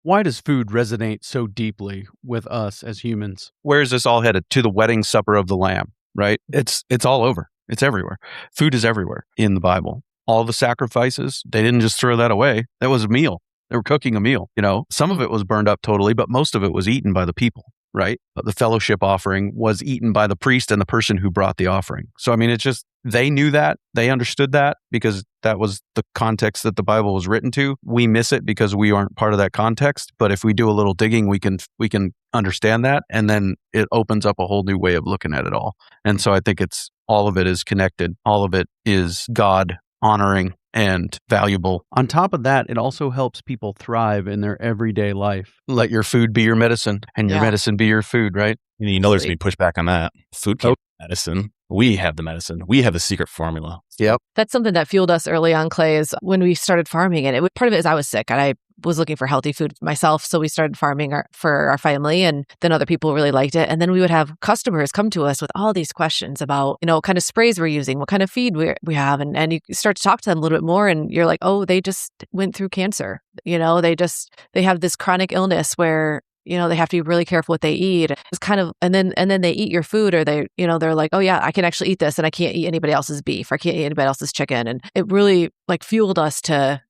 Why does food resonate so deeply with us as humans? Where is this all headed? To the wedding supper of the Lamb, right? It's all over. It's everywhere. Food is everywhere in the Bible. All the sacrifices, they didn't just throw that away. That was a meal. They were cooking a meal. Some of it was burned up totally, but most of it was eaten by the people, right? The fellowship offering was eaten by the priest and the person who brought the offering. So, it's just, they knew that. They understood that because that was the context that the Bible was written to. We miss it because we aren't part of that context. But if we do a little digging, we can understand that. And then it opens up a whole new way of looking at it all. And so I think all of it is connected. All of it is God honoring and valuable. On top of that, it also helps people thrive in their everyday life. Let your food be your medicine and your medicine be your food, right? There's going to be pushback on that. Food can't be medicine. We have the medicine. We have the secret formula. Yep. That's something that fueled us early on, Clay, is when we started farming. And part of it is I was sick and I was looking for healthy food myself. So we started farming for our family, and then other people really liked it. And then we would have customers come to us with all these questions about, what kind of sprays we're using, what kind of feed we have. And you start to talk to them a little bit more and you're like, oh, they just went through cancer. They have this chronic illness where they have to be really careful what they eat. It's kind of, and then they eat your food, or they're like, oh yeah, I can actually eat this and I can't eat anybody else's beef. I can't eat anybody else's chicken. And it really fueled us to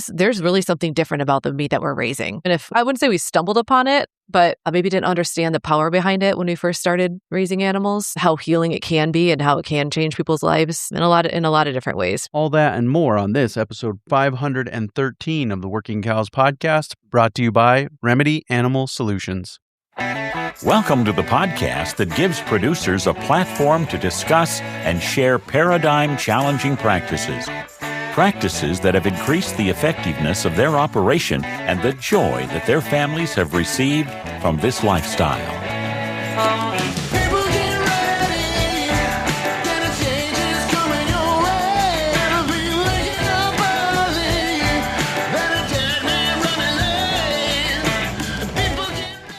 there's really something different about the meat that we're raising. And I wouldn't say we stumbled upon it, but I maybe didn't understand the power behind it when we first started raising animals, how healing it can be and how it can change people's lives in a lot of different ways. All that and more on this episode 513 of the Working Cows podcast, brought to you by Remedy Animal Solutions. Welcome to the podcast that gives producers a platform to discuss and share paradigm-challenging practices that have increased the effectiveness of their operation and the joy that their families have received from this lifestyle.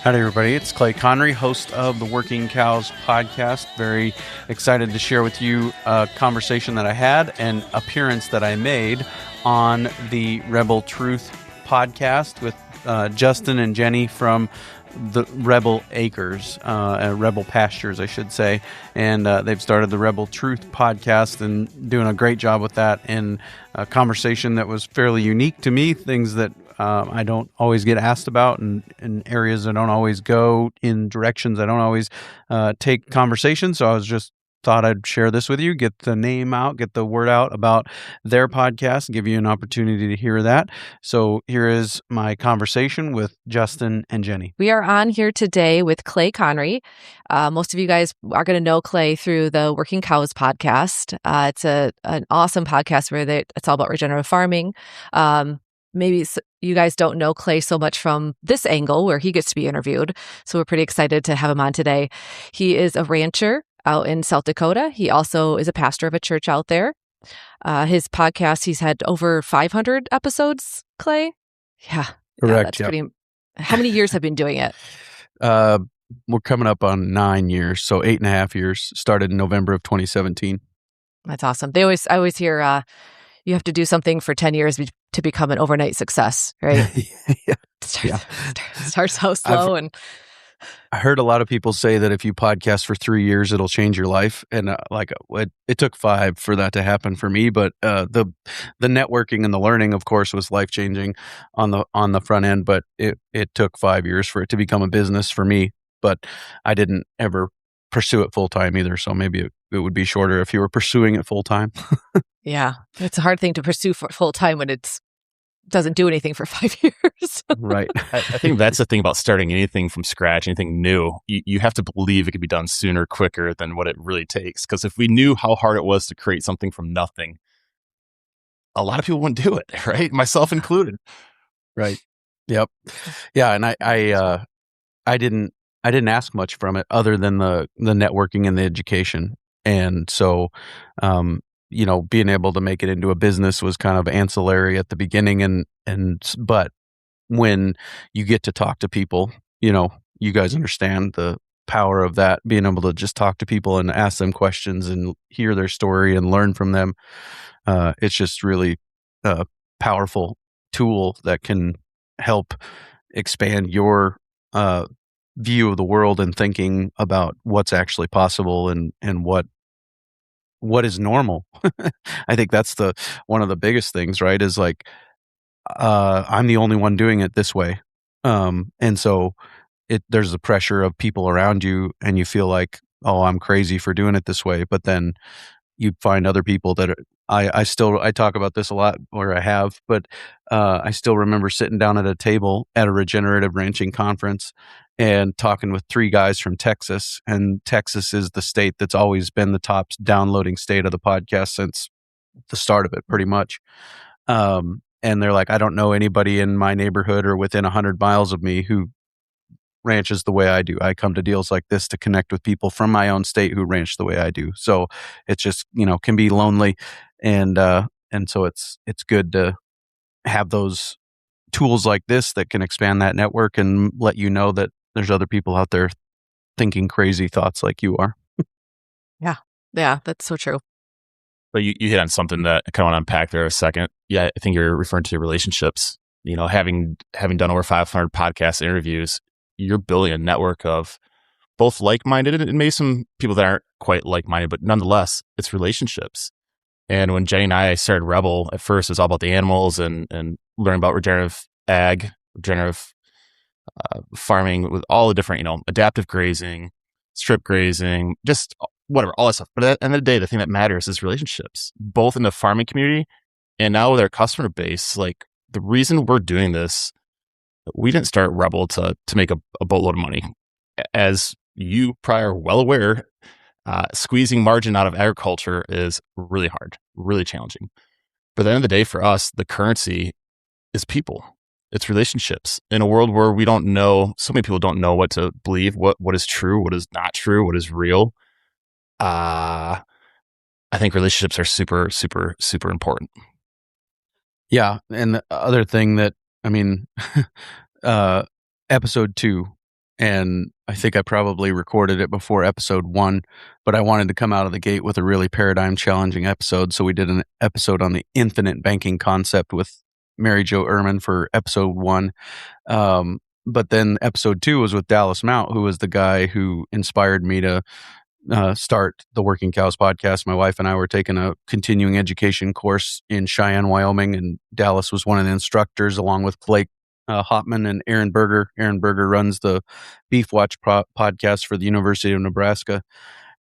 Howdy, everybody. It's Clay Connery, host of the Working Cows podcast. Very excited to share with you a conversation that I had, an appearance that I made on the Rebel Truth podcast with Justin and Jenni from the Rebel Acres, Rebel Pastures, I should say. And they've started the Rebel Truth podcast and doing a great job with that, in a conversation that was fairly unique to me, things that I don't always get asked about, and in areas I don't always go, in directions I don't always take conversations. So I was just thought I'd share this with you, get the name out, get the word out about their podcast, and give you an opportunity to hear that. So here is my conversation with Justin and Jenni. We are on here today with Clay Connery. Most of you guys are going to know Clay through the Working Cows podcast. It's an awesome podcast where it's all about regenerative farming. Maybe you guys don't know Clay so much from this angle where he gets to be interviewed. So we're pretty excited to have him on today. He is a rancher out in South Dakota. He also is a pastor of a church out there. His podcast, he's had over 500 episodes, Clay? Yeah. Correct. That's pretty. How many years have been doing it? We're coming up on 9 years, so 8.5 years. Started in November of 2017. That's awesome. I always hear you have to do something for 10 years to become an overnight success, right? Yeah. Starts out slow. I heard a lot of people say that if you podcast for 3 years, it'll change your life. And it took 5 for that to happen for me. But the networking and the learning, of course, was life-changing on the front end. But it took 5 years for it to become a business for me. But I didn't ever pursue it full-time either. So maybe it would be shorter if you were pursuing it full-time. Yeah. It's a hard thing to pursue for full-time when it doesn't do anything for 5 years. Right. I think that's the thing about starting anything from scratch, anything new. You have to believe it could be done sooner, quicker than what it really takes. Because if we knew how hard it was to create something from nothing, a lot of people wouldn't do it, right? Myself included. Right. Yep. Yeah. And I didn't ask much from it other than the networking and the education. And so, being able to make it into a business was kind of ancillary at the beginning. But when you get to talk to people, you guys understand the power of that, being able to just talk to people and ask them questions and hear their story and learn from them. It's just really a powerful tool that can help expand your view of the world and thinking about what's actually possible and what is normal. I think that's one of the biggest things, right? Is like I'm the only one doing it this way, and so there's the pressure of people around you, and you feel like, oh, I'm crazy for doing it this way. But then you find other people that I talk about this a lot, or I have, but I still remember sitting down at a table at a regenerative ranching conference and talking with 3 guys from Texas. And Texas is the state that's always been the top downloading state of the podcast since the start of it, pretty much. And they're like, I don't know anybody in my neighborhood or within 100 miles of me who ranches the way I do. I come to deals like this to connect with people from my own state who ranch the way I do. So it's just, can be lonely. And so it's good to have those tools like this that can expand that network and let you know that there's other people out there thinking crazy thoughts like you are. Yeah, that's so true. But you hit on something that I kind of want to unpack there a second. Yeah, I think you're referring to relationships. Having done over 500 podcast interviews, you're building a network of both like-minded and maybe some people that aren't quite like-minded, but nonetheless, it's relationships. And when Jenni and I started Rebel, at first it was all about the animals and learning about regenerative ag, regenerative farming with all the different, adaptive grazing, strip grazing, just whatever, all that stuff. But at the end of the day, the thing that matters is relationships, both in the farming community and now with our customer base. Like, the reason we're doing this, we didn't start Rebel to make a boatload of money. As you probably are well aware, squeezing margin out of agriculture is really hard, really challenging. But at the end of the day, for us, the currency is people. It's relationships. In a world where we don't know, so many people don't know what to believe, what is true, what is not true, what is real. I think relationships are super, super, super important. Yeah. And the other thing that, episode 2, and I think I probably recorded it before episode 1, but I wanted to come out of the gate with a really paradigm challenging episode. So we did an episode on the infinite banking concept with Mary Jo Ehrman for episode 1. But then episode 2 was with Dallas Mount, who was the guy who inspired me to start the Working Cows podcast. My wife and I were taking a continuing education course in Cheyenne, Wyoming, and Dallas was one of the instructors, along with Blake Hopman and Aaron Berger. Aaron Berger runs the Beef Watch podcast for the University of Nebraska.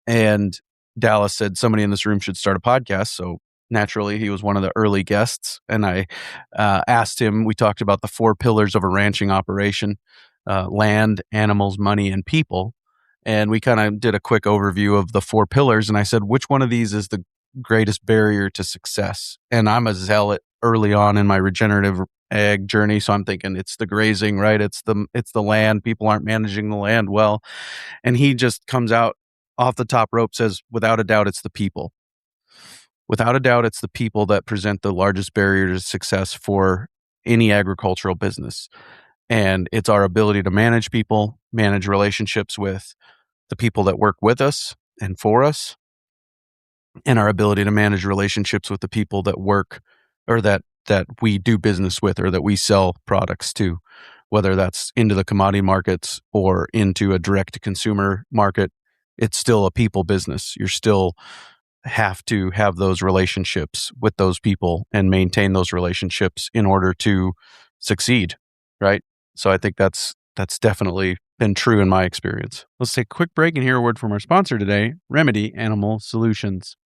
And Dallas said somebody in this room should start a podcast. So naturally, he was one of the early guests. And I asked him, we talked about the 4 pillars of a ranching operation: land, animals, money, and people. And we kind of did a quick overview of the 4 pillars. And I said, which one of these is the greatest barrier to success? And I'm a zealot early on in my regenerative ag journey. So I'm thinking it's the grazing, right? It's the land. People aren't managing the land well. And he just comes out off the top rope, says, without a doubt, it's the people. Without a doubt, it's the people that present the largest barrier to success for any agricultural business. And it's our ability to manage people, manage relationships with the people that work with us and for us, and our ability to manage relationships with the people that work or that we do business with or that we sell products to, whether that's into the commodity markets or into a direct-to-consumer market. It's still a people business. You still have to have those relationships with those people and maintain those relationships in order to succeed, right? So I think that's definitely been true in my experience. Let's take a quick break and hear a word from our sponsor today, Remedy Animal Solutions.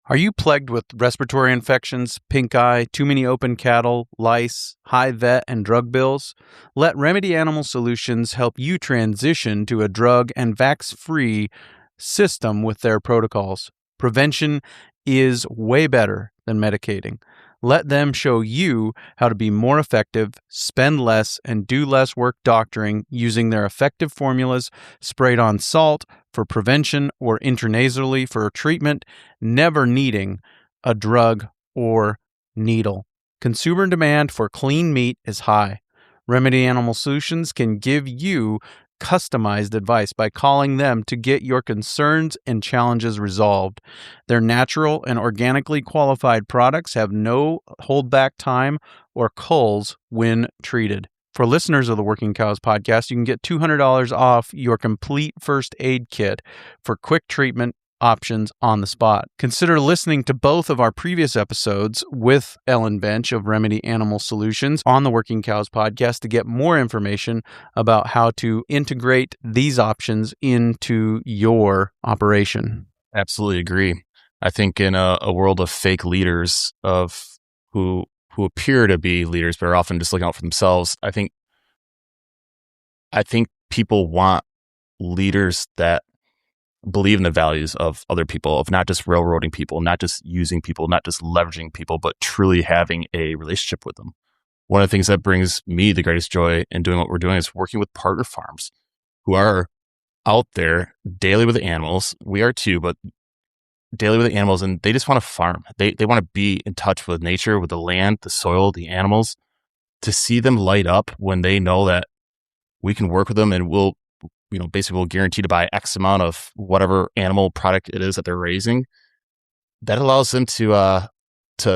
Are you plagued with respiratory infections, pink eye, too many open cattle, lice, high vet and drug bills? Let Remedy Animal Solutions help you transition to a drug and vax-free system with their protocols. Prevention is way better than medicating. Let them show you how to be more effective, spend less, and do less work doctoring using their effective formulas sprayed on salt for prevention or intranasally for treatment, never needing a drug or needle. Consumer demand for clean meat is high. Remedy Animal Solutions can give you customized advice by calling them to get your concerns and challenges resolved. Their natural and organically qualified products have no holdback time or culls when treated. For listeners of the Working Cows podcast, you can get $200 off your complete first aid kit for quick treatment options on the spot. Consider listening to both of our previous episodes with Ellen Bench of Remedy Animal Solutions on the Working Cows podcast to get more information about how to integrate these options into your operation. Absolutely agree. I think in a world of fake leaders of who appear to be leaders but are often just looking out for themselves, I think people want leaders that believe in the values of other people, of not just railroading people, not just using people, not just leveraging people, but truly having a relationship with them. One of the things that brings me the greatest joy in doing what we're doing is working with partner farms who are out there daily with the animals. We are too, but daily with the animals, and they just want to farm. They want to be in touch with nature, with the land, the soil, the animals. To see them light up when they know that we can work with them and we'll guarantee to buy X amount of whatever animal product it is that they're raising, that allows them to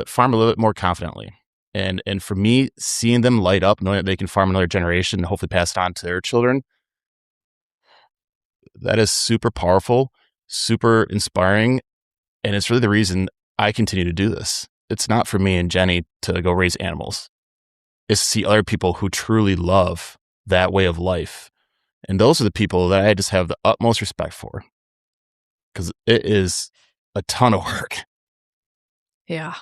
farm a little bit more confidently. And for me, seeing them light up, knowing that they can farm another generation and hopefully pass it on to their children, that is super powerful, super inspiring. And it's really the reason I continue to do this. It's not for me and Jenni to go raise animals. It's to see other people who truly love that way of life. And those are the people that I just have the utmost respect for, because it is a ton of work. Yeah.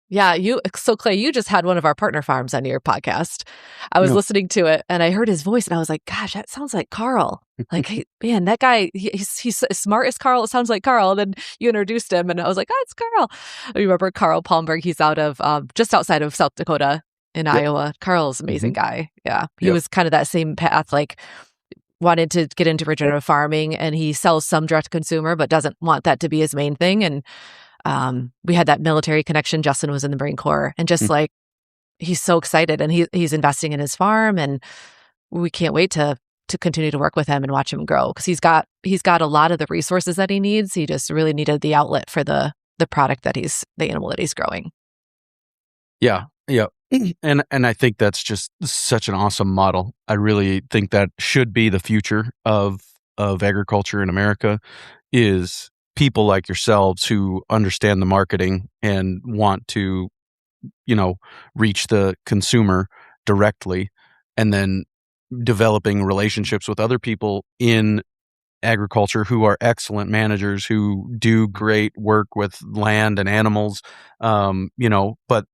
Yeah. So Clay, you just had one of our partner farms on your podcast. I was listening to it and I heard his voice and I was like, gosh, that sounds like Carl. Like, hey, man, that guy, he's as smart as Carl. It sounds like Carl. And then you introduced him and I was like, oh, it's Carl. I remember Carl Palmberg. He's out of just outside of South Dakota in Iowa. Carl's an amazing guy. Yeah. He was kind of that same path, like wanted to get into regenerative farming, and he sells some direct to consumer, but doesn't want that to be his main thing. And we had that military connection. Justin was in the Marine Corps, and just like, he's so excited, and he's investing in his farm, and we can't wait to continue to work with him and watch him grow, because he's got a lot of the resources that he needs. He just really needed the outlet for the product the animal that he's growing. Yeah. And I think that's just such an awesome model. I really think that should be the future of agriculture in America, is people like yourselves who understand the marketing and want to, reach the consumer directly, and then developing relationships with other people in agriculture who are excellent managers, who do great work with land and animals, but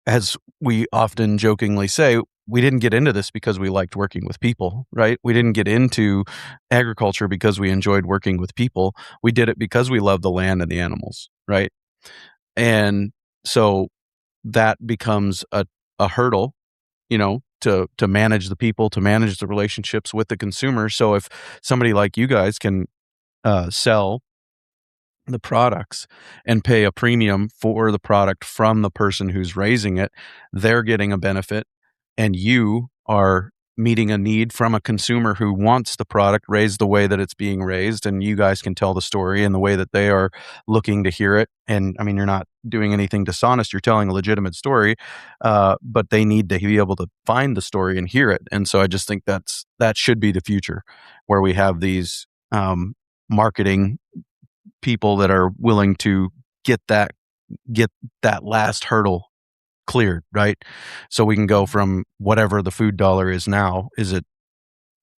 as we often jokingly say, we didn't get into this because we liked working with people, right? We didn't get into agriculture because we enjoyed working with people. We did it because we love the land and the animals, right? And so that becomes a hurdle, to manage the people, to manage the relationships with the consumer. So if somebody like you guys can sell the products and pay a premium for the product from the person who's raising it, they're getting a benefit, and you are meeting a need from a consumer who wants the product raised the way that it's being raised, and you guys can tell the story in the way that they are looking to hear it. And I mean, you're not doing anything dishonest, you're telling a legitimate story, but they need to be able to find the story and hear it. And so I just think that should be the future, where we have these marketing people that are willing to get that last hurdle cleared, right? So we can go from whatever the food dollar is now. Is it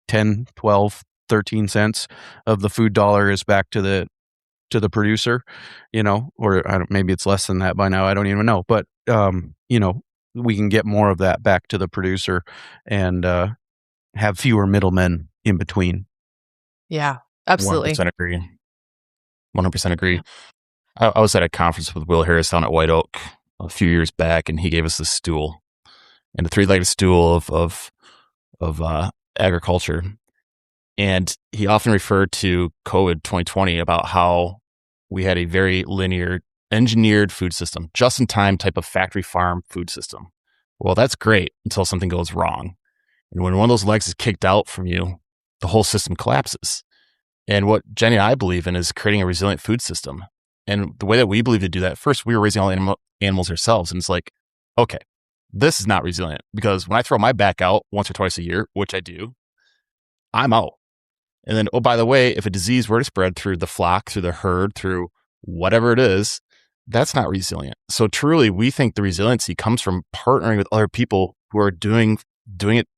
10, 12, 13 cents of the food dollar is back to the producer, or maybe it's less than that by now. I don't even know. But, we can get more of that back to the producer and have fewer middlemen in between. Yeah, absolutely. 100% agree. 100% agree. I was at a conference with Will Harris down at White Oak a few years back, and he gave us this stool, and the three-legged stool of agriculture. And he often referred to COVID 2020 about how we had a very linear, engineered food system, just-in-time type of factory farm food system. Well, that's great until something goes wrong. And when one of those legs is kicked out from you, the whole system collapses. And what Jenni and I believe in is creating a resilient food system. And the way that we believe to do that, first, we were raising all animals ourselves. And it's like, okay, This is not resilient because when I throw my back out once or twice a year, which I do, I'm out. And then, oh, by the way, if a disease were to spread through the flock, through the herd, through whatever it is, that's not resilient. So truly, we think the resiliency comes from partnering with other people who are doing it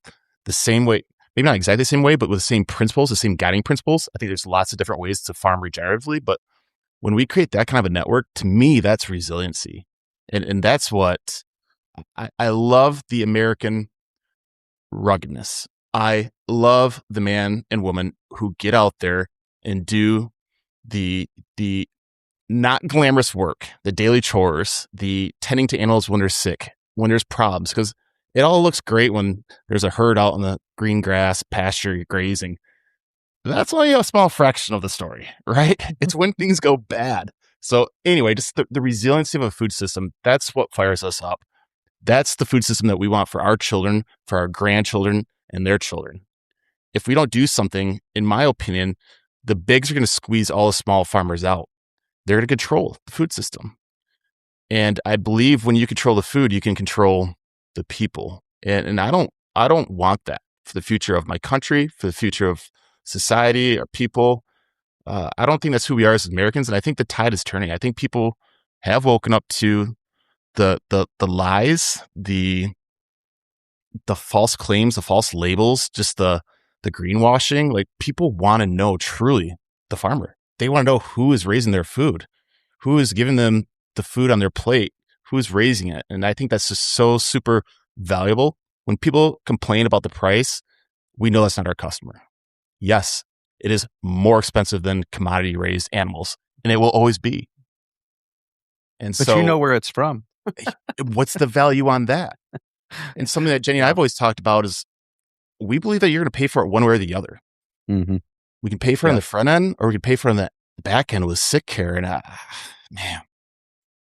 the same way, maybe not exactly the same way, but with the same principles, the same guiding principles. I think there's lots of different ways to farm regeneratively, but when we create that kind of a network, to me, that's resiliency. And that's what I love, the American ruggedness. I love the man and woman who get out there and do the not glamorous work, the daily chores, the tending to animals when they're sick, when there's problems, because it all looks great when there's a herd out on the green grass, pasture, grazing. That's only a small fraction of the story, right? It's when things go bad. So anyway, just the resiliency of a food system, that's what fires us up. That's the food system that we want for our children, for our grandchildren, and their children. If we don't do something, in my opinion, the bigs are going to squeeze all the small farmers out. They're going to control the food system. And I believe when you control the food, you can control the people. And I don't want that for the future of my country, for the future of society or people. I don't think that's who we are as Americans. And I think the tide is turning. I think people have woken up to the lies, the false claims, the false labels, just the greenwashing. Like, people want to know truly the farmer. They want to know who is raising their food, who is giving them the food on their plate, who is raising it. And I think that's just so super valuable. When people complain about the price, we know that's not our customer. Yes, it is more expensive than commodity raised animals, and it will always be. And But so, you know where it's from. what's the value on that? And something that Jenni and I've always talked about is we believe that you're going to pay for it one way or the other. Mm-hmm. We can pay for it on the front end, or we can pay for it on the back end with sick care. And man.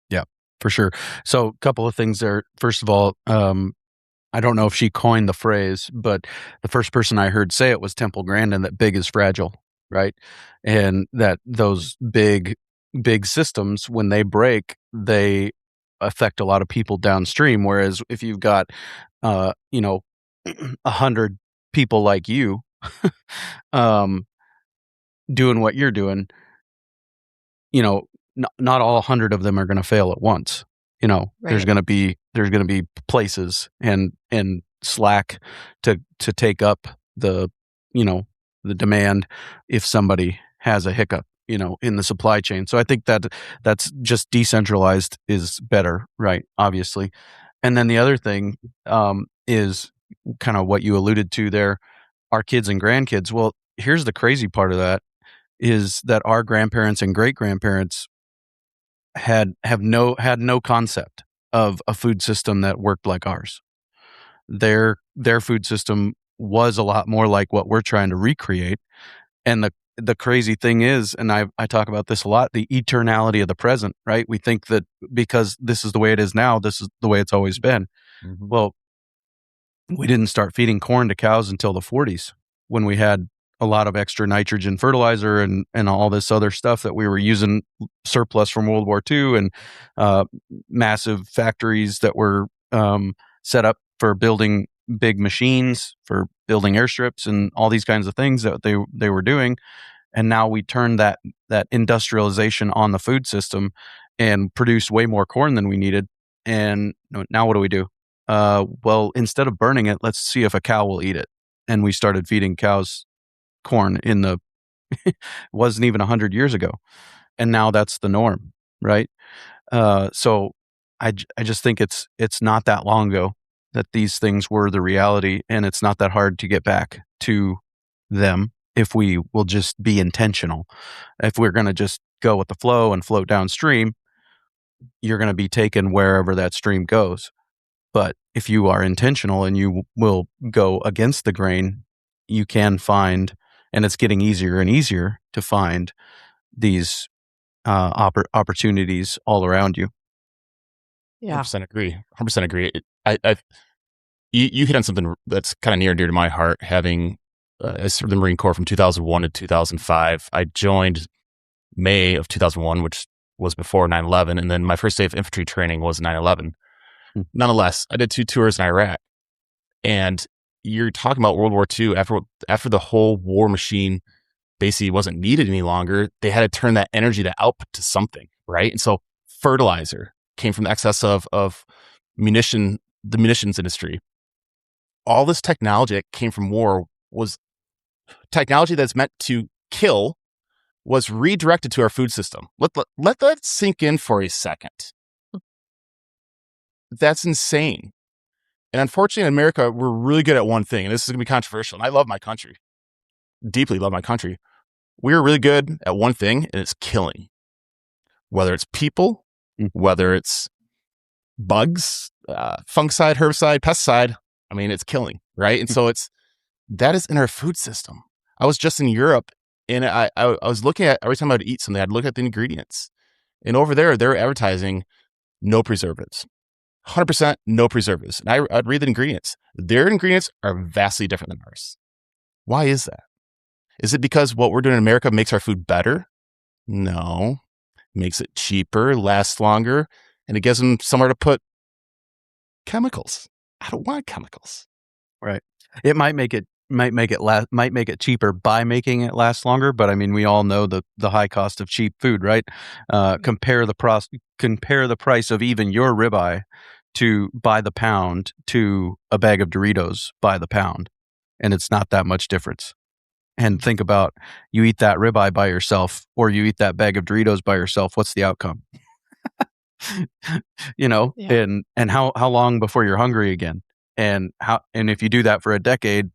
Yeah, for sure. So a couple of things there. First of all, I don't know if she coined the phrase, but the first person I heard say it was Temple Grandin, that big is fragile, right? And that those big systems, when they break, they affect a lot of people downstream. Whereas if you've got, 100 people like you, doing what you're doing, not all 100 of them are going to fail at once. Right. There's going to be places and slack to take up the demand if somebody has a hiccup, in the supply chain. So I think that's just decentralized is better, right? Obviously. And then the other thing is kind of what you alluded to there, our kids and grandkids. Well, here's the crazy part of that is that our grandparents and great grandparents had no concept of a food system that worked like ours. Their food system was a lot more like what we're trying to recreate. And the crazy thing is, and I talk about this a lot, the eternality of the present, right? We think that because this is the way it is now, this is the way it's always been. Mm-hmm. Well, we didn't start feeding corn to cows until the 40s, when we had a lot of extra nitrogen fertilizer and all this other stuff that we were using surplus from World War II, and massive factories that were set up for building big machines, for building airstrips and all these kinds of things that they were doing. And now we turned that industrialization on the food system and produced way more corn than we needed. And now what do? Well, instead of burning it, let's see if a cow will eat it. And we started feeding cows corn wasn't even 100 years ago. And now that's the norm, right? So I just think it's not that long ago that these things were the reality, and it's not that hard to get back to them if we will just be intentional. If we're going to just go with the flow and float downstream, you're going to be taken wherever that stream goes. But if you are intentional and you will go against the grain, you can find, and it's getting easier and easier to find these opportunities all around you. Yeah, 100% agree. 100% agree. You hit on something that's kind of near and dear to my heart. Having I served the Marine Corps from 2001 to 2005. I joined May of 2001, which was before 9/11, and then my first day of infantry training was 9/11. Nonetheless, I did 2 tours in Iraq, and you're talking about World War II. After the whole war machine basically wasn't needed any longer, they had to turn that energy, that output, to something, right? And so fertilizer came from the excess of the munitions industry. All this technology that came from war was technology that's meant to kill, was redirected to our food system. Let that sink in for a second. That's insane. And unfortunately, in America, we're really good at one thing, and this is going to be controversial. And I love my country, deeply love my country. We're really good at one thing, and it's killing. Whether it's people, whether it's bugs, fungicide, herbicide, pesticide, I mean, it's killing, right? And so that is in our food system. I was just in Europe, and I was looking at, every time I'd eat something, I'd look at the ingredients. And over there, they're advertising no preservatives. 100% no preservatives. And I'd read the ingredients. Their ingredients are vastly different than ours. Why is that? Is it because what we're doing in America makes our food better? No. It makes it cheaper, lasts longer, and it gives them somewhere to put chemicals. I don't want chemicals. Right. It might make it cheaper by making it last longer, but I mean, we all know the high cost of cheap food, right? Compare the price of even your ribeye to by the pound to a bag of Doritos by the pound, and it's not that much difference. And think about, you eat that ribeye by yourself, or you eat that bag of Doritos by yourself. What's the outcome? Yeah. And how long before you're hungry again? And if you do that for a decade,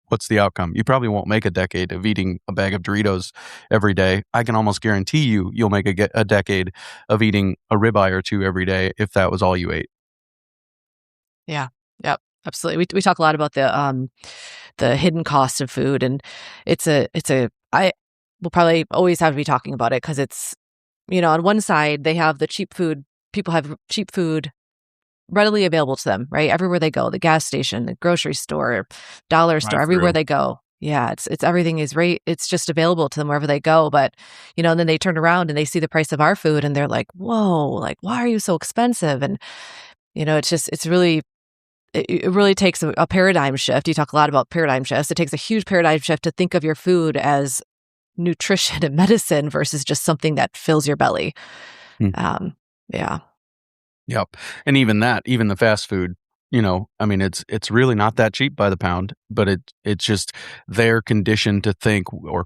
what's the outcome? You probably won't make a decade of eating a bag of Doritos every day. I can almost guarantee you'll make a decade of eating a ribeye or two every day if that was all you ate. Yeah. Yep. Absolutely. We talk a lot about the hidden cost of food, and we'll probably always have to be talking about it because it's, on one side they have the cheap food. People have cheap food readily available to them, right? Everywhere they go, the gas station, the grocery store, dollar store, everywhere they go. Yeah, it's everything is right. It's just available to them wherever they go. But, and then they turn around and they see the price of our food and they're like, whoa, like, why are you so expensive? And, it really takes a paradigm shift. You talk a lot about paradigm shifts. It takes a huge paradigm shift to think of your food as nutrition and medicine versus just something that fills your belly. Yeah. Yep. And even the fast food, I mean, it's really not that cheap by the pound, but it's just they're conditioned to think, or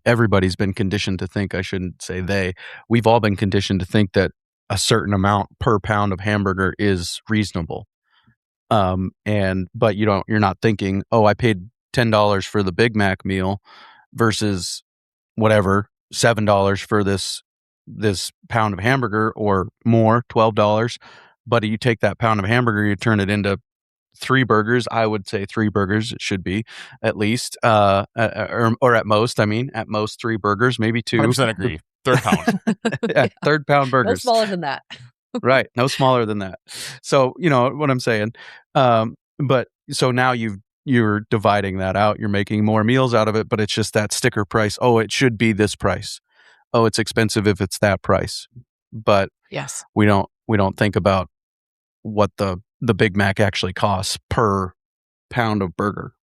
everybody's been conditioned to think, I shouldn't say we've all been conditioned to think that a certain amount per pound of hamburger is reasonable. But you're not thinking, oh, I paid $10 for the Big Mac meal versus whatever, $7 for this pound of hamburger, or more, $12. But you take that pound of hamburger, you turn it into 3 burgers. I would say 3 burgers. It should be at least, or at most. I mean, at most 3 burgers, maybe 2. 100% agree. Third pound. Yeah, third pound burgers. No smaller than that. Right. No smaller than that. So, what I'm saying. But so now you're dividing that out. You're making more meals out of it, but it's just that sticker price. Oh, it should be this price. Oh, it's expensive if it's that price. But yes, we don't think about what the Big Mac actually costs per pound of burger.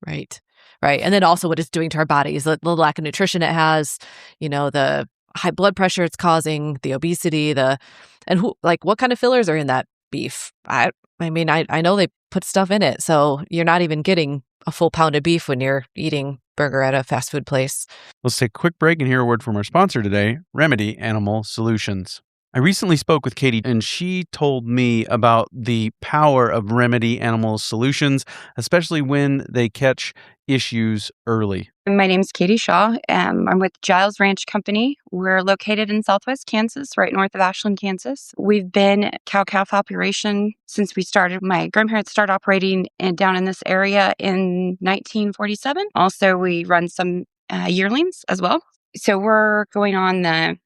Right. And then also what it's doing to our bodies, the lack of nutrition it has, the high blood pressure it's causing, the obesity, what kind of fillers are in that beef? I mean, I know they put stuff in it, so you're not even getting a full pound of beef when you're eating burger at a fast food place. Let's take a quick break and hear a word from our sponsor today, Remedy Animal Solutions. I recently spoke with Katie, and she told me about the power of Remedy Animal Solutions, especially when they catch issues early. My name's Katie Shaw. I'm with Giles Ranch Company. We're located in Southwest Kansas, right north of Ashland, Kansas. We've been cow-calf operation since we started. My grandparents started operating down in this area in 1947. Also, we run some yearlings as well. So we're going on the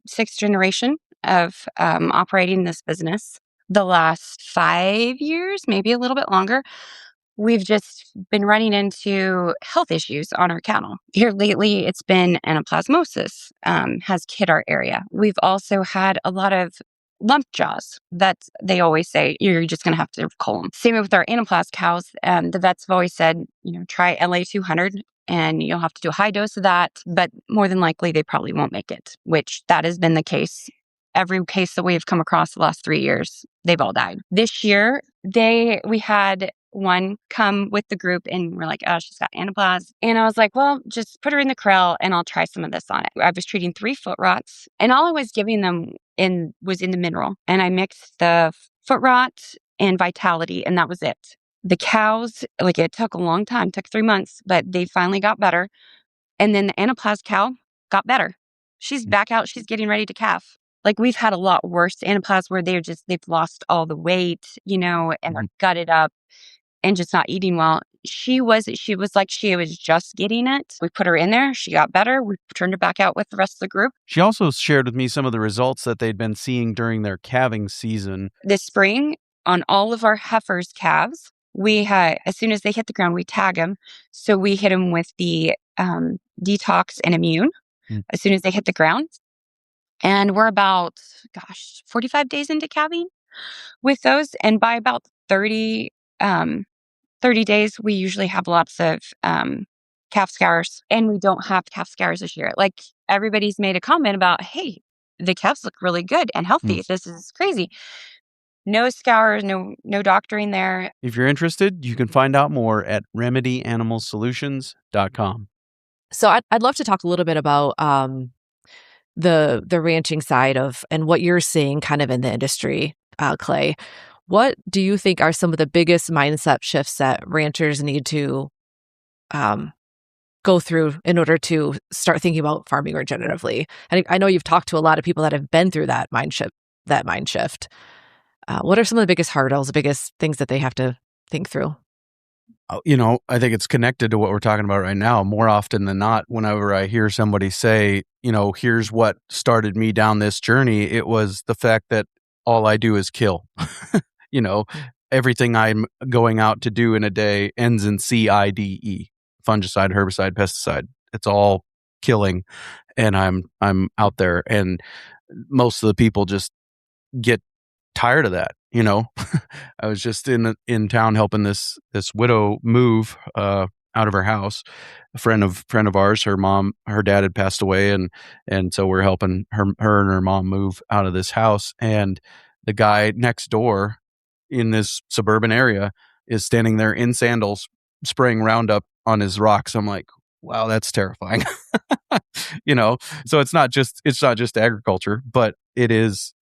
6th generation of operating this business. The last 5 years, maybe a little bit longer, we've just been running into health issues on our cattle. Here lately, it's been anaplasmosis has hit our area. We've also had a lot of lump jaws. That's, they always say, you're just going to have to cull them. Same with our anaplastic cows. The vets have always said, try LA200 and you'll have to do a high dose of that. But more than likely, they probably won't make it, which that has been the case. Every case that we've come across the last 3 years, they've all died. This year, we had one come with the group and we're like, oh, she's got anaplasm. And I was like, well, just put her in the corral and I'll try some of this on it. I was treating 3 foot rots and all I was giving them was in the mineral. And I mixed the foot rot and vitality and that was it. The cows, it took a long time, took 3 months, but they finally got better. And then the anaplasm cow got better. She's back out. She's getting ready to calf. We've had a lot worse anaplasm where they've lost all the weight, and they're gutted up and just not eating well. She was just getting it. We put her in there. She got better. We turned her back out with the rest of the group. She also shared with me some of the results that they'd been seeing during their calving season. This spring, on all of our heifers' calves, we had, as soon as they hit the ground, we tag them. So we hit them with the detox and immune as soon as they hit the ground. And we're about, 45 days into calving with those. And by about 30 days, we usually have lots of calf scours. And we don't have calf scours this year. Everybody's made a comment about, hey, the calves look really good and healthy. This is crazy. No scours, no doctoring there. If you're interested, you can find out more at remedyanimalsolutions.com. So I'd love to talk a little bit about the ranching side of and what you're seeing kind of in the industry, Clay. What do you think are some of the biggest mindset shifts that ranchers need to go through in order to start thinking about farming regeneratively? And I know you've talked to a lot of people that have been through that mind shift. What are some of the biggest hurdles, the biggest things that they have to think through? I think it's connected to what we're talking about right now. More often than not, whenever I hear somebody say, here's what started me down this journey, it was the fact that all I do is kill. Everything I'm going out to do in a day ends in CIDE, fungicide, herbicide, pesticide. It's all killing. And I'm out there. And most of the people just get tired of that. I was just in town helping this widow move out of her house. A friend of ours, her dad had passed away, and so we're helping her and her mom move out of this house. And the guy next door in this suburban area is standing there in sandals, spraying Roundup on his rocks. I'm like, wow, that's terrifying. So it's not just agriculture, but it is.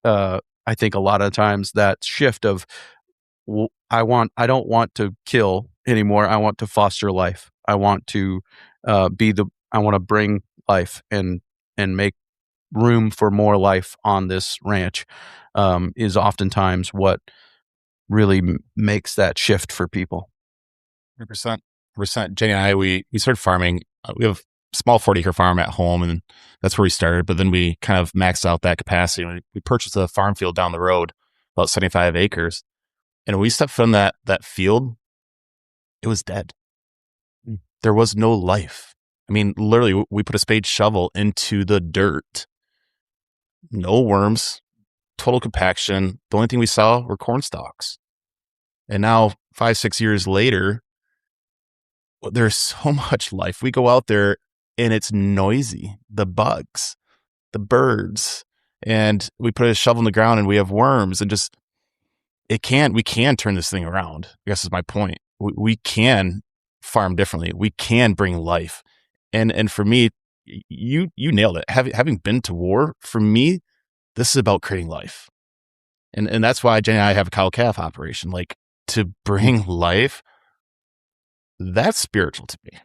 I think a lot of times that shift of I don't want to kill anymore. I want to foster life. I want to I want to bring life and make room for more life on this ranch is oftentimes what really makes that shift for people. 100%. Jenni and I, we started farming. We have a small 40-acre farm at home, and that's where we started. But then we kind of maxed out that capacity. We purchased a farm field down the road, about 75 acres. And when we stepped from that field, it was dead. There was no life. I mean, literally, we put a spade shovel into the dirt. No worms, total compaction. The only thing we saw were corn stalks. And now, 5-6 years later, there's so much life. We go out there and it's noisy. The bugs, the birds, and we put a shovel in the ground and we have worms and just, we can turn this thing around. I guess is my point. We can farm differently. We can bring life. And for me, you nailed it. Having been to war, for me, this is about creating life. And that's why Jenni and I have a cow-calf operation. To bring life, that's spiritual to me.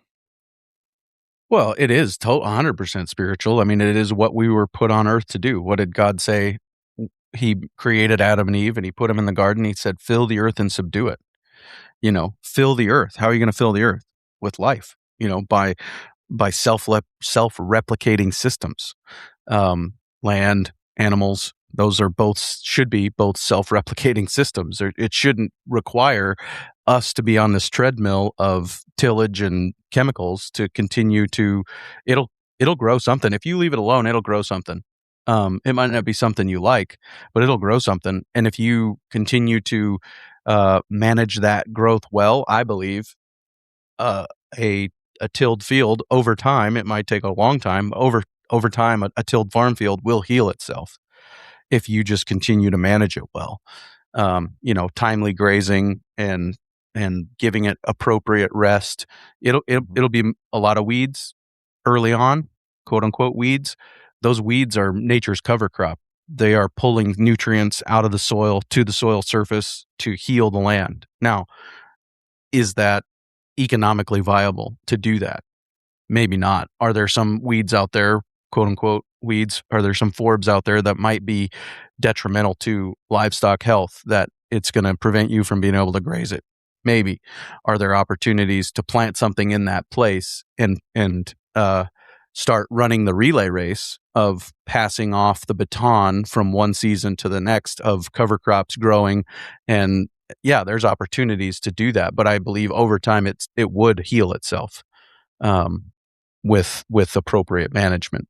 Well, it is 100% spiritual. I mean, it is what we were put on earth to do. What did God say? He created Adam and Eve and he put them in the garden. He said, fill the earth and subdue it. Fill the earth. How are you going to fill the earth? With life, by self-replicating systems. Land, animals, those are should be both self-replicating systems. It shouldn't require us to be on this treadmill of tillage and chemicals to continue to, it'll grow something. If you leave it alone, it'll grow something. It might not be something you like, but it'll grow something. And if you continue to manage that growth well, I believe a tilled field over time, it might take a long time, over time, a tilled farm field will heal itself if you just continue to manage it well. Timely grazing and giving it appropriate rest. It'll be a lot of weeds early on, quote unquote weeds. Those weeds are nature's cover crop. They are pulling nutrients out of the soil to the soil surface to heal the land. Now, is that economically viable to do that? Maybe not. Are there some weeds out there, quote unquote weeds? Are there some forbs out there that might be detrimental to livestock health, that it's going to prevent you from being able to graze it? Maybe. Are there opportunities to plant something in that place and start running the relay race of passing off the baton from one season to the next of cover crops growing? And yeah, there's opportunities to do that, but I believe over time it would heal itself with appropriate management.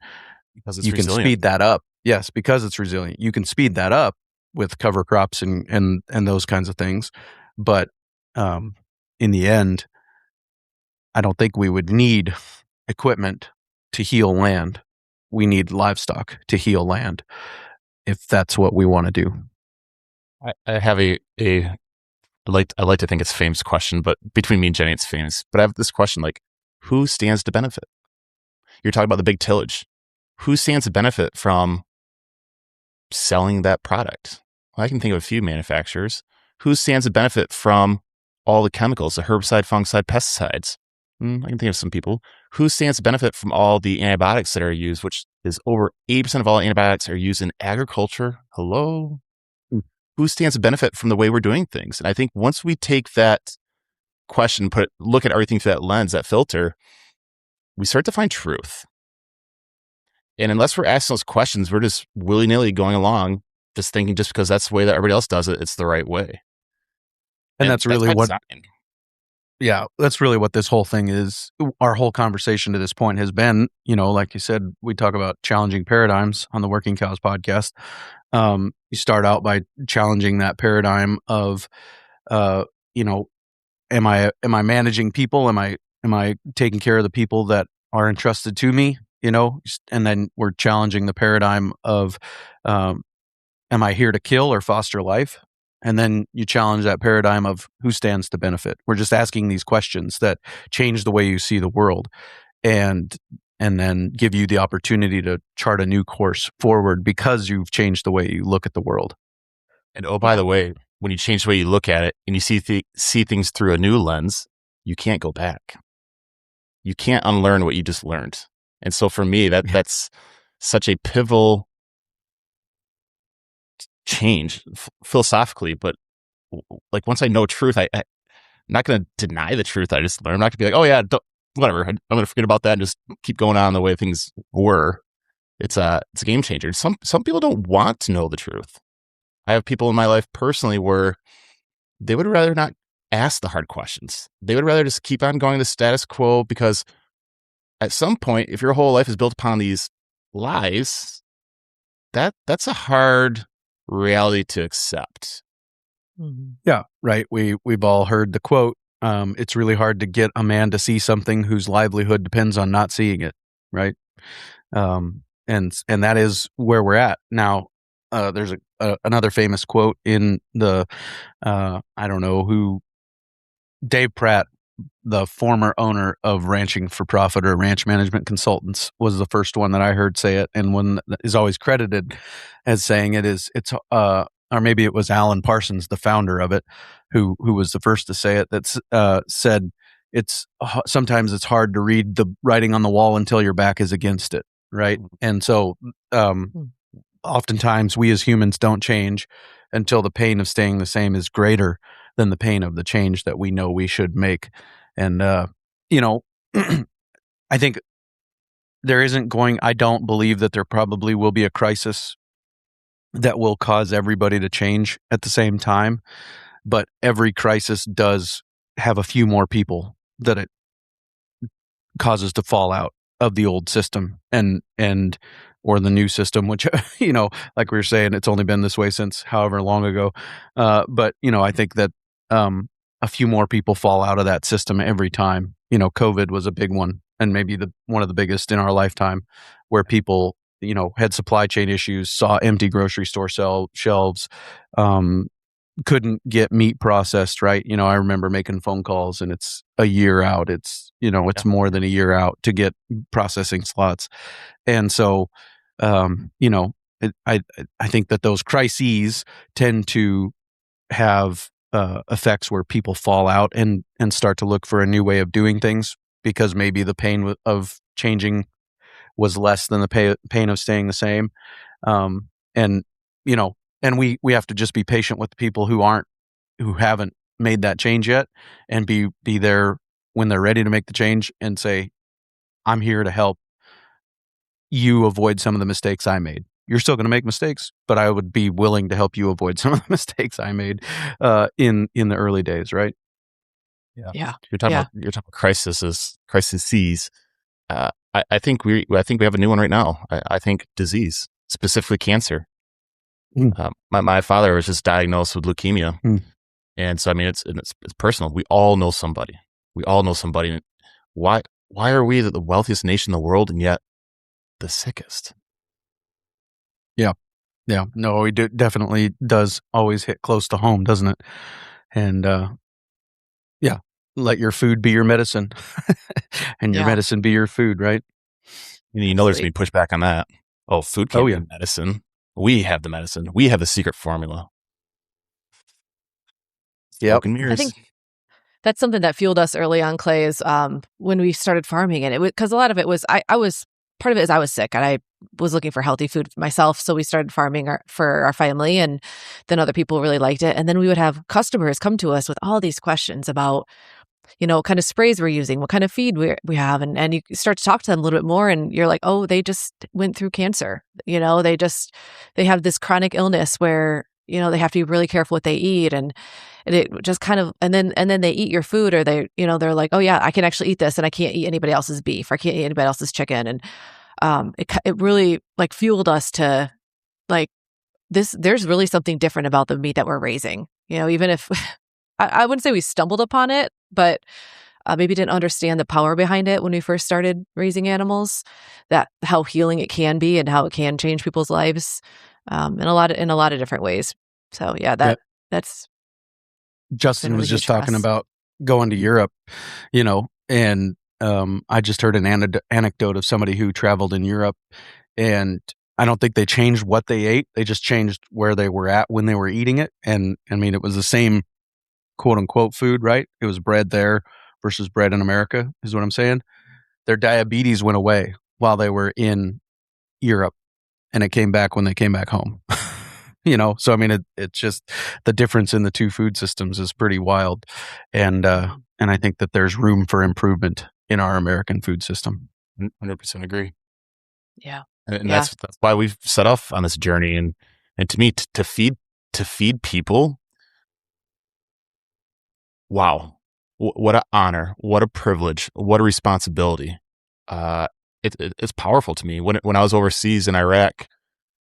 Because it's you resilient. Can speed that up. Yes, because it's resilient. You can speed that up with cover crops and those kinds of things. But in the end, I don't think we would need equipment to heal land. We need livestock to heal land, if that's what we want to do. I have I like to think it's a famous question, but between me and Jenni, it's famous. But I have this question, like, who stands to benefit? You're talking about the big tillage. Who stands to benefit from selling that product? Well, I can think of a few manufacturers. Who stands to benefit from all the chemicals, the herbicide, fungicide, pesticides? I can think of some people. Who stands to benefit from all the antibiotics that are used, which is over 80% of all antibiotics are used in agriculture? Hello? Who stands to benefit from the way we're doing things? And I think once we take that question, look at everything through that lens, that filter, we start to find truth. And unless we're asking those questions, we're just willy-nilly going along, just thinking just because that's the way that everybody else does it, it's the right way. And that's really that's really what this whole thing is. Our whole conversation to this point has been, like you said, we talk about challenging paradigms on the Working Cows podcast. You start out by challenging that paradigm of, am I managing people? Am I taking care of the people that are entrusted to me? And then we're challenging the paradigm of, am I here to kill or foster life? And then you challenge that paradigm of who stands to benefit. We're just asking these questions that change the way you see the world, and then give you the opportunity to chart a new course forward because you've changed the way you look at the world. And oh, by the way, when you change the way you look at it and you see things through a new lens, you can't go back. You can't unlearn what you just learned. And so for me, that's such a pivotal change philosophically. But like once I know truth, I'm not going to deny the truth I just learned. I'm not going to be like, oh yeah, whatever. I'm going to forget about that and just keep going on the way things were. It's a game changer. Some people don't want to know the truth. I have people in my life personally where they would rather not ask the hard questions. They would rather just keep on going the status quo, because at some point, if your whole life is built upon these lies, that's a hard reality to accept. Yeah, right. We've all heard the quote, it's really hard to get a man to see something whose livelihood depends on not seeing it, right? And that is where we're at now. There's another famous quote in the I don't know who, Dave Pratt, the former owner of Ranching for Profit or Ranch Management Consultants, was the first one that I heard say it, and one that is always credited as saying it's or maybe it was Alan Parsons, the founder of it, who was the first to say it. That's said sometimes it's hard to read the writing on the wall until your back is against it, right? And so oftentimes we as humans don't change until the pain of staying the same is greater than the pain of the change that we know we should make. And, I think I don't believe that there probably will be a crisis that will cause everybody to change at the same time. But every crisis does have a few more people that it causes to fall out. of the old system and or the new system, which like we were saying, it's only been this way since however long ago. But I think that a few more people fall out of that system every time. COVID was a big one, and maybe one of the biggest in our lifetime, where people had supply chain issues, saw empty grocery store shelves, couldn't get meat processed right. I remember making phone calls, and it's a year out. It's more than a year out to get processing slots. And so I think that those crises tend to have effects where people fall out and start to look for a new way of doing things, because maybe the pain of changing was less than the pain of staying the same. And we have to just be patient with the people who haven't made that change yet, and be there when they're ready to make the change and say, I'm here to help you avoid some of the mistakes I made. You're still going to make mistakes, but I would be willing to help you avoid some of the mistakes I made in the early days, right? Yeah. You're talking about crises. I think we have a new one right now. I think disease, specifically cancer. My father was just diagnosed with leukemia, and so it's personal. We all know somebody. Why are we the wealthiest nation in the world and yet the sickest? Yeah. No, it definitely does always hit close to home, doesn't it? And let your food be your medicine, and your medicine be your food, right? There's going to be pushback on that. Oh, food can't be medicine. We have the medicine. We have the secret formula. Yep. I think that's something that fueled us early on, Clay, is when we started farming. And it was because a lot of it was part of it is I was sick, and I was looking for healthy food for myself. So we started farming for our family, and then other people really liked it. And then we would have customers come to us with all these questions about, what kind of sprays we're using, what kind of feed we have. And you start to talk to them a little bit more, and you're like, oh, they just went through cancer. They have this chronic illness where, they have to be really careful what they eat. And it just kind of, and then they eat your food, or they're like, oh yeah, I can actually eat this, and I can't eat anybody else's beef, or I can't eat anybody else's chicken. And it really fueled us to there's really something different about the meat that we're raising. Even if I wouldn't say we stumbled upon it, but maybe didn't understand the power behind it when we first started raising animals, that how healing it can be and how it can change people's lives in a lot of different ways. So that's Justin really was just talking about going to Europe, and I just heard an anecdote of somebody who traveled in Europe, and I don't think they changed what they ate. They just changed where they were at when they were eating it. And it was the same quote unquote food, right? It was bread there versus bread in America, is what I'm saying. Their diabetes went away while they were in Europe, and it came back when they came back home. So it's just the difference in the two food systems is pretty wild. And I think that there's room for improvement in our American food system. 100% agree. Yeah. And that's why we've set off on this journey. And to me, to feed people, wow, what an honor, what a privilege, what a responsibility. It's powerful to me. When I was overseas in Iraq,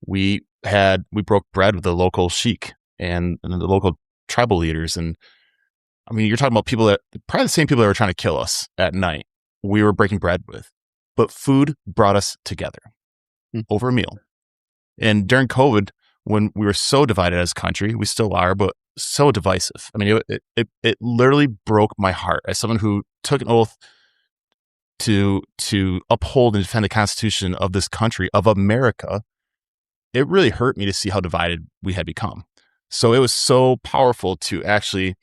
we broke bread with the local sheik and the local tribal leaders. And you're talking about people probably the same people that were trying to kill us at night, we were breaking bread with. But food brought us together over a meal. And during COVID, when we were so divided as a country, we still are, but so divisive. It literally broke my heart as someone who took an oath to uphold and defend the Constitution of this country, of America. It really hurt me to see how divided we had become. So it was so powerful to actually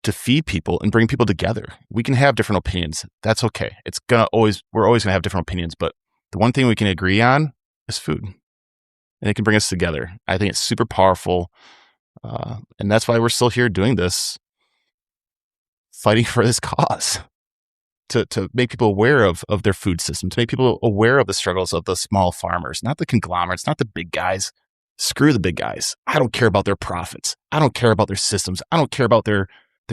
to feed people and bring people together. We can have different opinions. That's okay. We're always going to have different opinions, but the one thing we can agree on is food, and it can bring us together. I think it's super powerful. And that's why we're still here doing this, fighting for this cause, to make people aware of their food system, to make people aware of the struggles of the small farmers, not the conglomerates, not the big guys. Screw the big guys. I don't care about their profits. I don't care about their systems. I don't care about their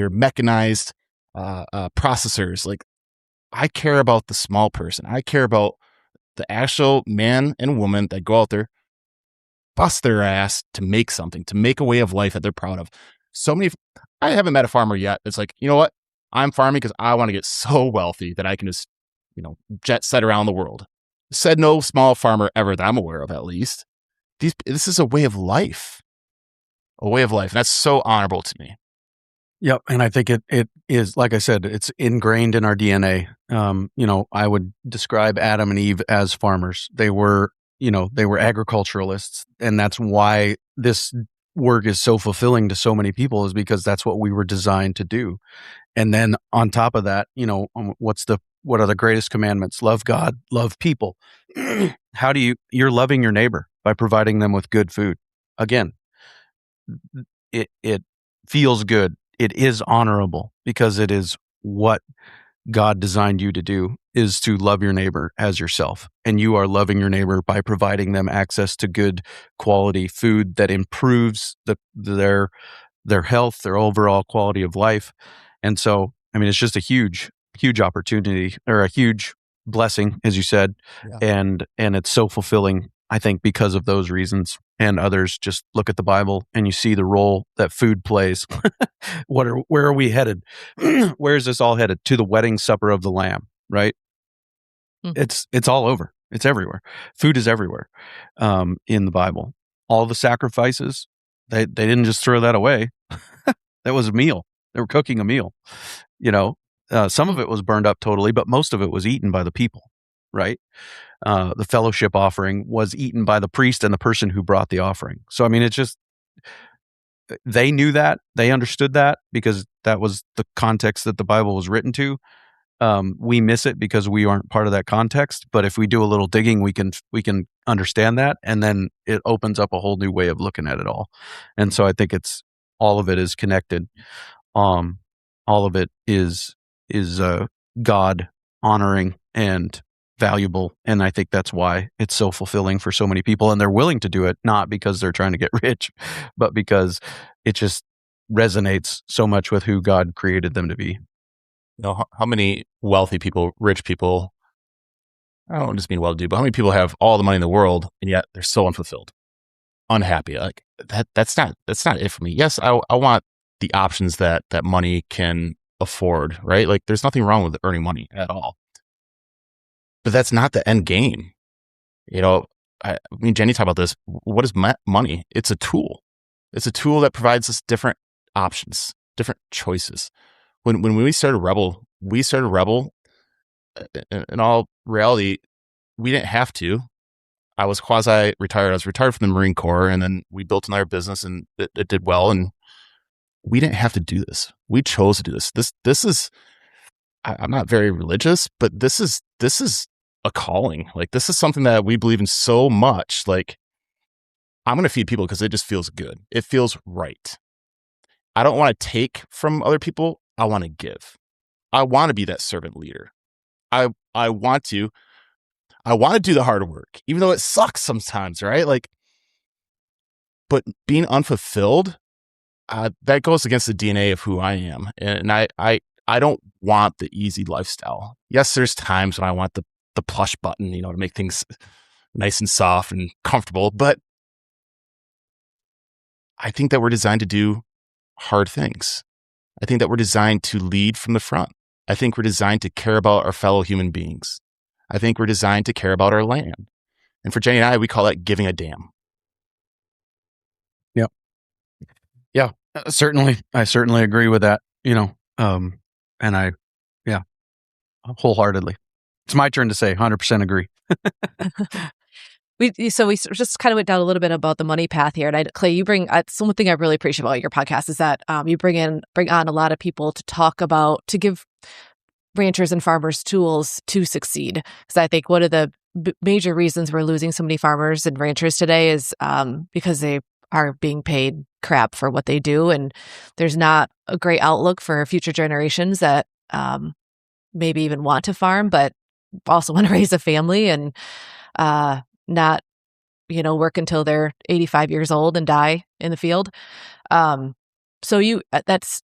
mechanized processors. I care about the small person. I care about the actual man and woman that go out there, bust their ass to make something, to make a way of life that they're proud of. I haven't met a farmer yet. It's like, you know what? I'm farming because I want to get so wealthy that I can just, jet set around the world. Said no small farmer ever that I'm aware of, at least. This is a way of life. A way of life. And that's so honorable to me. Yep. And I think it is, like I said, it's ingrained in our DNA. I would describe Adam and Eve as farmers. They were agriculturalists. And that's why this work is so fulfilling to so many people, is because that's what we were designed to do. And then on top of that, what are the greatest commandments? Love God, love people. You're loving your neighbor by providing them with good food. Again, it feels good. It is honorable because it is what God designed you to do, is to love your neighbor as yourself. And you are loving your neighbor by providing them access to good quality food that improves their health, their overall quality of life. And so, it's just a huge, huge opportunity, or a huge blessing, as you said. Yeah. And it's so fulfilling, I think, because of those reasons and others. Just look at the Bible and you see the role that food plays. Where are we headed? Where is this all headed? To the wedding supper of the Lamb, right? Mm. It's all over. It's everywhere. Food is everywhere in the Bible. All the sacrifices, they didn't just throw that away. That was a meal. They were cooking a meal. Some of it was burned up totally, but most of it was eaten by the people, right? The fellowship offering was eaten by the priest and the person who brought the offering. So, it's just, they knew that, they understood that, because that was the context that the Bible was written to. We miss it because we aren't part of that context. But if we do a little digging, we can understand that. And then it opens up a whole new way of looking at it all. And so I think all of it is connected. All of it is God honoring and valuable. And I think that's why it's so fulfilling for so many people. And they're willing to do it, not because they're trying to get rich, but because it just resonates so much with who God created them to be. How many wealthy people, rich people, I don't just mean well-to-do, but how many people have all the money in the world and yet they're so unfulfilled, unhappy? Like that's not it for me. Yes, I want the options that money can afford, right? Like there's nothing wrong with earning money at all. But that's not the end game. Jenni talked about this. What is money? It's a tool. It's a tool that provides us different options, different choices. When we started Rebel, in all reality, we didn't have to. I was quasi-retired. I was retired from the Marine Corps, and then we built another business, and it did well. And we didn't have to do this. We chose to do this. This is, I'm not very religious, but this is a calling. Like, this is something that we believe in so much. Like, I'm going to feed people because it just feels good. It feels right. I don't want to take from other people. I want to give. I want to be that servant leader. I want to do the hard work, even though it sucks sometimes, right? Like, but being unfulfilled, that goes against the DNA of who I am. And I don't want the easy lifestyle. Yes, there's times when I want the plush button, to make things nice and soft and comfortable. But I think that we're designed to do hard things. I think that we're designed to lead from the front. I think we're designed to care about our fellow human beings. I think we're designed to care about our land. And for Jenni and I, we call that giving a damn. Yep. Yeah, certainly. I certainly agree with that, wholeheartedly. It's my turn to say 100% agree. We just kind of went down a little bit about the money path here. And Clay, you bring one thing I really appreciate about your podcast is that you bring on a lot of people to give ranchers and farmers tools to succeed. Because I think one of the major reasons we're losing so many farmers and ranchers today is because they are being paid crap for what they do. And there's not a great outlook for future generations that maybe even want to farm, but also want to raise a family and not, work until they're 85 years old and die in the field. So that's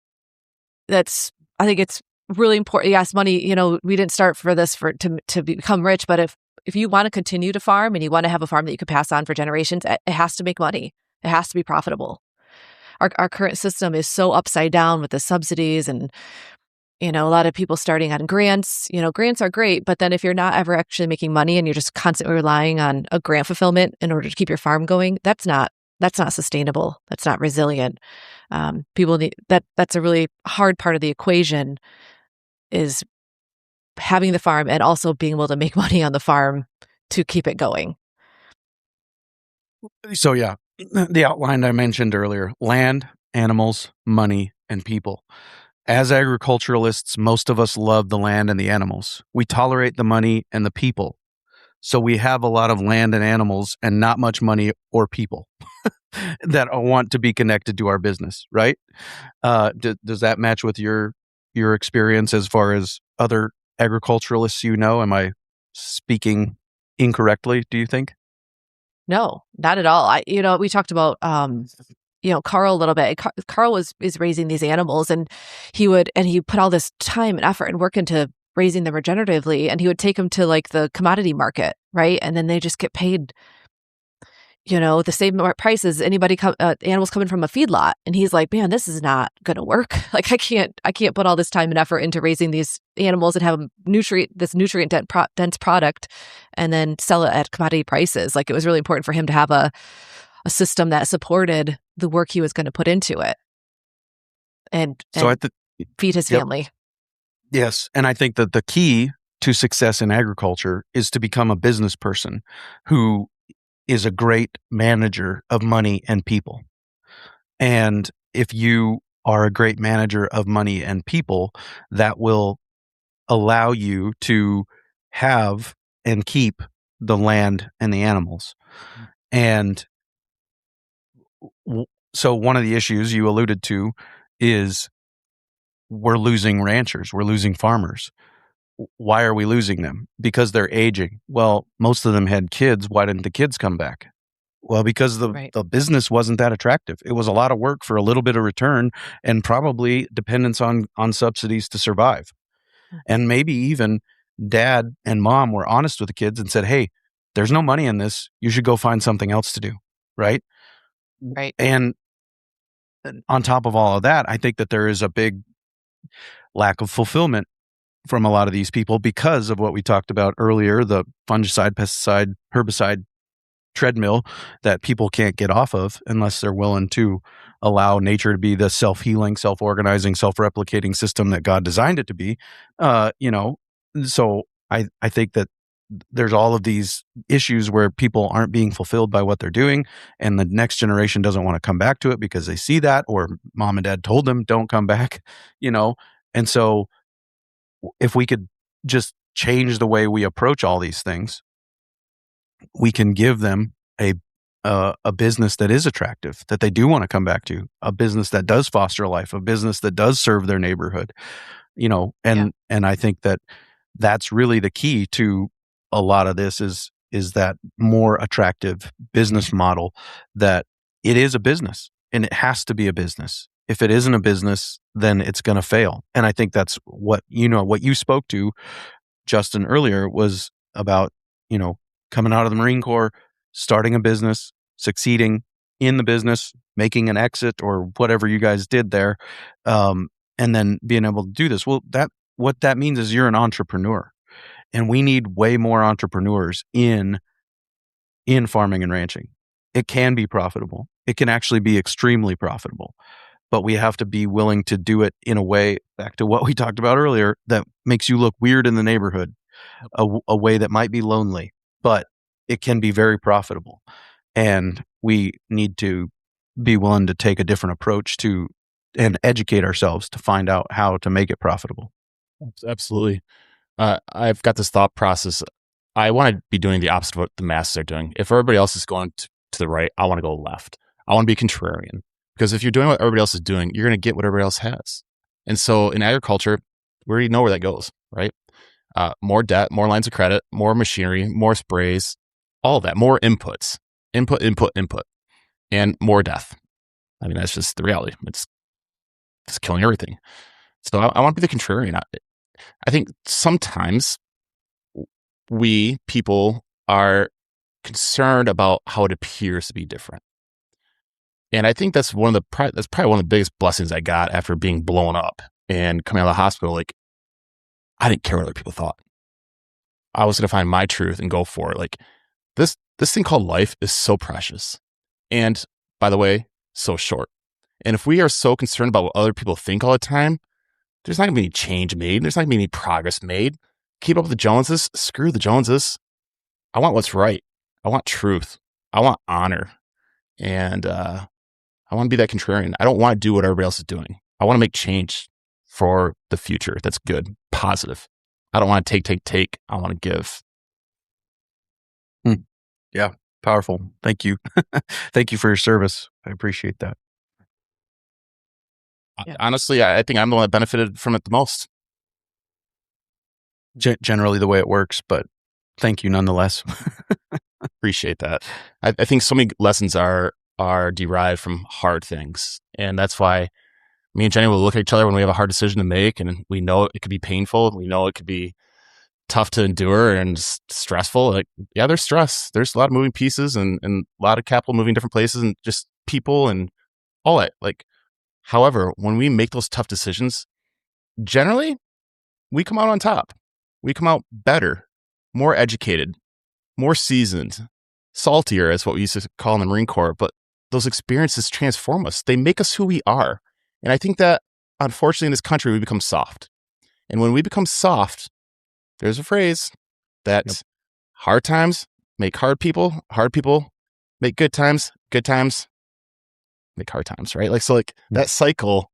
I think it's really important. Yes, money, we didn't start for this to become rich, but if you want to continue to farm and you want to have a farm that you could pass on for generations, it has to make money. It has to be profitable. Our current system is so upside down with the subsidies and, a lot of people starting on grants. Grants are great, but then if you're not ever actually making money and you're just constantly relying on a grant fulfillment in order to keep your farm going, that's not sustainable. That's not resilient. People need that's a really hard part of the equation, is having the farm and also being able to make money on the farm to keep it going. So yeah, the outline I mentioned earlier: land, animals, money, and people. As agriculturalists, most of us love the land and the animals. We tolerate the money and the people. So we have a lot of land and animals and not much money or people that want to be connected to our business, right? Does that match with your experience as far as other agriculturalists Am I speaking incorrectly, do you think? No, not at all. We talked about Carl a little bit. Carl is raising these animals, and he put all this time and effort and work into raising them regeneratively, and he would take them to like the commodity market, right? And then they just get paid, the same price as animals coming from a feedlot. And he's like, man, this is not going to work. Like I can't put all this time and effort into raising these animals and have this nutrient dense product and then sell it at commodity prices. Like it was really important for him to have a system that supported the work he was going to put into it and feed his family. Yes. And I think that the key to success in agriculture is to become a business person who is a great manager of money and people. And if you are a great manager of money and people, that will allow you to have and keep the land and the animals. And so one of the issues you alluded to is we're losing ranchers, we're losing farmers. Why are we losing them? Because they're aging. Well, most of them had kids. Why didn't the kids come back? Well, because the business wasn't that attractive. It was a lot of work for a little bit of return and probably dependence on subsidies to survive. And maybe even dad and mom were honest with the kids and said, hey, there's no money in this. You should go find something else to do. Right. Right. And on top of all of that, I think that there is a big lack of fulfillment from a lot of these people because of what we talked about earlier, the fungicide, pesticide, herbicide treadmill that people can't get off of unless they're willing to allow nature to be the self-healing, self-organizing, self-replicating system that God designed it to be. So I think that there's all of these issues where people aren't being fulfilled by what they're doing, and the next generation doesn't want to come back to it because they see that, or mom and dad told them don't come back, and so if we could just change the way we approach all these things, we can give them a business that is attractive, that they do want to come back to, a business that does foster life, a business that does serve their neighborhood, and I think that that's really the key to a lot of this is that more attractive business model, that it is a business and it has to be a business. If it isn't a business, then it's going to fail. And I think that's what you spoke to, Justin, earlier was about, coming out of the Marine Corps, starting a business, succeeding in the business, making an exit or whatever you guys did there, and then being able to do this. Well, what that means is you're an entrepreneur, and we need way more entrepreneurs in farming and ranching. It can be profitable. It can actually be extremely profitable. But we have to be willing to do it in a way, back to what we talked about earlier, that makes you look weird in the neighborhood, a way that might be lonely, but it can be very profitable. And we need to be willing to take a different approach to and educate ourselves to find out how to make it profitable. Absolutely. I've got this thought process. I want to be doing the opposite of what the masses are doing. If everybody else is going to the right, I want to go left. I want to be contrarian. Because if you're doing what everybody else is doing, you're going to get what everybody else has. And so in agriculture, we already know where that goes, right? More debt, more lines of credit, more machinery, more sprays, all of that, more inputs, input, and more death. I mean, that's just the reality. It's killing everything. So I want to be the contrarian. I think sometimes we people are concerned about how it appears to be different. And I think that's that's probably one of the biggest blessings I got after being blown up and coming out of the hospital. Like, I didn't care what other people thought. I was going to find my truth and go for it. Like, this thing called life is so precious. And by the way, so short. And if we are so concerned about what other people think all the time, there's not going to be any change made. There's not going to be any progress made. Keep up with the Joneses. Screw the Joneses. I want what's right. I want truth. I want honor. And I want to be that contrarian. I don't want to do what everybody else is doing. I want to make change for the future that's good, positive. I don't want to take. I want to give. Yeah, powerful. Thank you. Thank you for your service. I appreciate that. Yeah. Honestly, I think I'm the one that benefited from it the most. Generally the way it works, but thank you nonetheless. Appreciate that. I think so many lessons are derived from hard things. And that's why me and Jenni will look at each other when we have a hard decision to make, and we know it could be painful. We know it could be tough to endure and stressful. Like, yeah, there's stress. There's a lot of moving pieces and a lot of capital moving different places and just people and all that. Like, however, when we make those tough decisions, generally we come out on top. We come out better, more educated, more seasoned, saltier, is what we used to call in the Marine Corps. But those experiences transform us. They make us who we are. And I think that, unfortunately, in this country, we become soft. And when we become soft, there's a phrase that hard times make hard people make good times make hard times, right? Like, so like that cycle,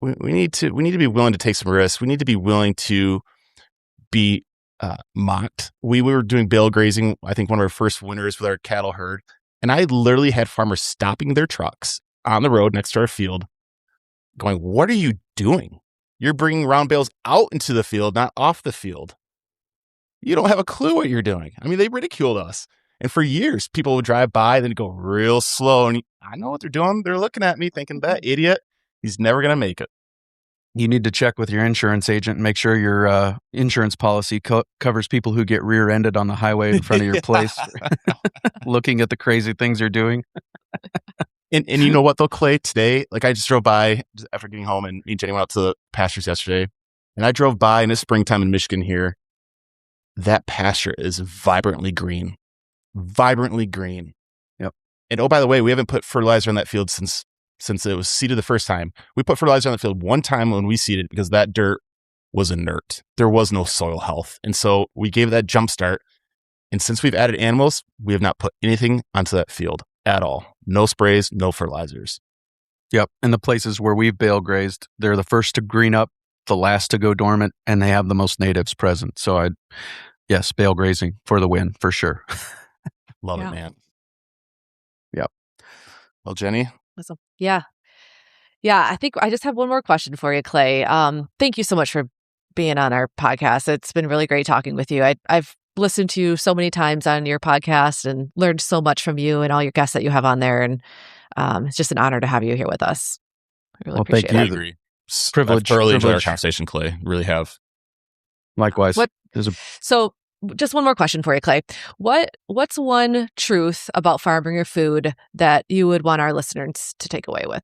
we need to be willing to take some risks. We need to be willing to be mocked. We were doing bale grazing, I think one of our first winters with our cattle herd. And I literally had farmers stopping their trucks on the road next to our field going, "What are you doing? You're bringing round bales out into the field, not off the field. You don't have a clue what you're doing." I mean, they ridiculed us. And for years, people would drive by, then go real slow. And I know what they're doing. They're looking at me thinking, that idiot, he's never going to make it. You need to check with your insurance agent and make sure your insurance policy covers people who get rear-ended on the highway in front of your place, looking at the crazy things they're doing. And you know what, though, Clay, today, like I just drove by after getting home, and me and Jenni went out to the pastures yesterday, and I drove by in the springtime in Michigan here. That pasture is vibrantly green. Vibrantly green. Yep. And oh, by the way, we haven't put fertilizer on that field since it was seeded the first time. We put fertilizer on the field one time when we seeded because that dirt was inert. There was no soil health. And so we gave that jump start. And since we've added animals, we have not put anything onto that field at all. No sprays, no fertilizers. Yep. And the places where we've bale grazed, they're the first to green up, the last to go dormant, and they have the most natives present. So yes, bale grazing for the win, for sure. Love it, man. Yep. Well, Jenni? Awesome. Yeah. I think I just have one more question for you, Clay. Thank you so much for being on our podcast. It's been really great talking with you. I've listened to you so many times on your podcast and learned so much from you and all your guests that you have on there. And it's just an honor to have you here with us. I really appreciate thank I you. agree. Privilege. I've thoroughly enjoyed our conversation, Clay. Really have. Likewise. So just one more question for you, Clay. What's one truth about farming your food that you would want our listeners to take away with?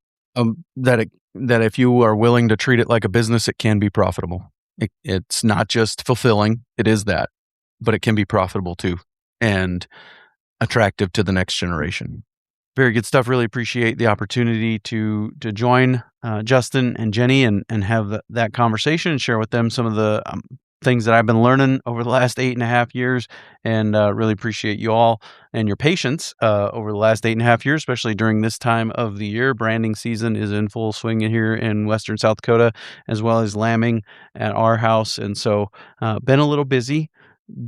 That if you are willing to treat it like a business, it can be profitable. It's not just fulfilling. It is that, but it can be profitable too and attractive to the next generation. Very good stuff. Really appreciate the opportunity to join Justin and Jenni and have that conversation and share with them some of the things that I've been learning over the last 8.5 years, and really appreciate you all and your patience over the last 8.5 years, especially during this time of the year. Branding season is in full swing here in Western South Dakota, as well as lambing at our house. And so been a little busy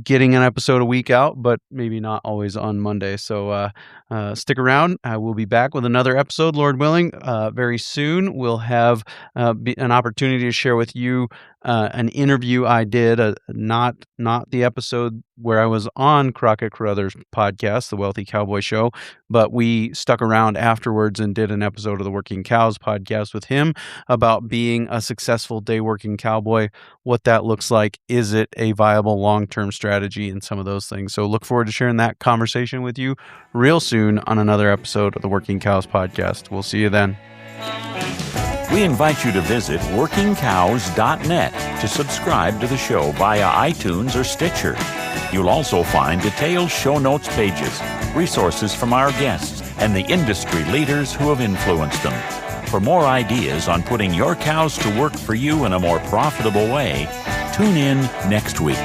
getting an episode a week out, but maybe not always on Monday. So Stick around. We'll be back with another episode, Lord willing, very soon. We'll have an opportunity to share with you an interview I did, not the episode where I was on Crockett Carruthers' podcast, The Wealthy Cowboy Show, but we stuck around afterwards and did an episode of the Working Cows podcast with him about being a successful day working cowboy, what that looks like. Is it a viable long-term strategy, and some of those things. So look forward to sharing that conversation with you real soon on another episode of the Working Cows podcast. We'll see you then. We invite you to visit workingcows.net to subscribe to the show via iTunes or Stitcher. You'll also find detailed show notes pages, resources from our guests, and the industry leaders who have influenced them. For more ideas on putting your cows to work for you in a more profitable way, tune in next week.